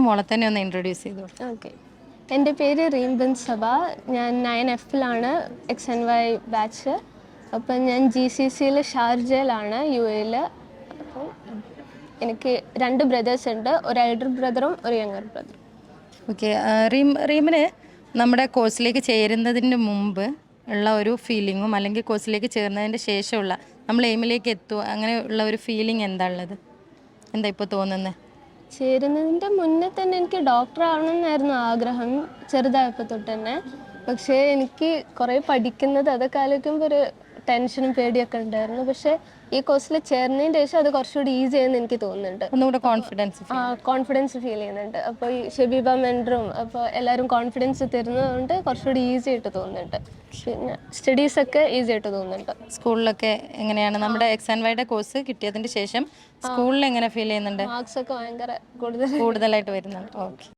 മോളെ തന്നെ ഒന്ന് ഇൻട്രൊഡ്യൂസ് ചെയ്തു. ഓക്കെ, എൻ്റെ പേര് റീംബൻ സബ. ഞാൻ 9Fലാണ് XandY ബാച്ച്. അപ്പം ഞാൻ GCCയിൽ ഷാർജയിലാണ് UAE. അപ്പം എനിക്ക് 2 ബ്രദേഴ്സ് ഉണ്ട്, ഒരു എൽഡർ ബ്രദറും ഒരു യങ്ങർ ബ്രദറും. ഓക്കെ, റീമിന് നമ്മുടെ കോഴ്സിലേക്ക് ചേരുന്നതിന് മുമ്പ് ഉള്ള ഒരു ഫീലിങ്ങും അല്ലെങ്കിൽ കോഴ്സിലേക്ക് ചേർന്നതിൻ്റെ ശേഷമുള്ള നമ്മൾ എയിമിലേക്ക് എത്തുക അങ്ങനെയുള്ള ഒരു ഫീലിംഗ് എന്താ ഉള്ളത്? എന്താ ഇപ്പോൾ തോന്നുന്നത്? ചേരുന്നതിൻ്റെ മുന്നേ തന്നെ എനിക്ക് ഡോക്ടർ ആവണമെന്നായിരുന്നു ആഗ്രഹം, ചെറുതായപ്പോൾ തൊട്ട് തന്നെ. പക്ഷേ എനിക്ക് കുറേ പഠിക്കുന്നത് അതൊക്കെ ആലോചിക്കുമ്പോൾ ഒരു ടെൻഷനും പേടിയൊക്കെ ഉണ്ടായിരുന്നു. പക്ഷേ ഈ കോഴ്സിൽ ചേർന്നതിന് ശേഷം അത് കുറച്ചുകൂടി ഈസി ആയെന്ന് എനിക്ക് തോന്നുന്നുണ്ട്. ഒന്നുകൂടെ കോൺഫിഡൻസ് ഫീൽ ചെയ്യുന്നുണ്ട്. അപ്പോൾ ഈ ഷെബീബ മെൻറ്ററും അപ്പോൾ എല്ലാവരും കോൺഫിഡൻസ് തരുന്നതുകൊണ്ട് കുറച്ചുകൂടി ഈസി ആയിട്ട് തോന്നുന്നുണ്ട്. പിന്നെ സ്റ്റഡീസൊക്കെ ഈസി ആയിട്ട് തോന്നുന്നുണ്ട്. സ്കൂളിലൊക്കെ എങ്ങനെയാണ് നമ്മുടെ XandYയുടെ കോഴ്സ് കിട്ടിയതിന് ശേഷം സ്കൂളിൽ എങ്ങനെ ഫീൽ ചെയ്യുന്നുണ്ട്? മാർക്സ് ഒക്കെ ഭയങ്കര കൂടുതലായിട്ട് വരുന്നുണ്ട്. ഓക്കെ.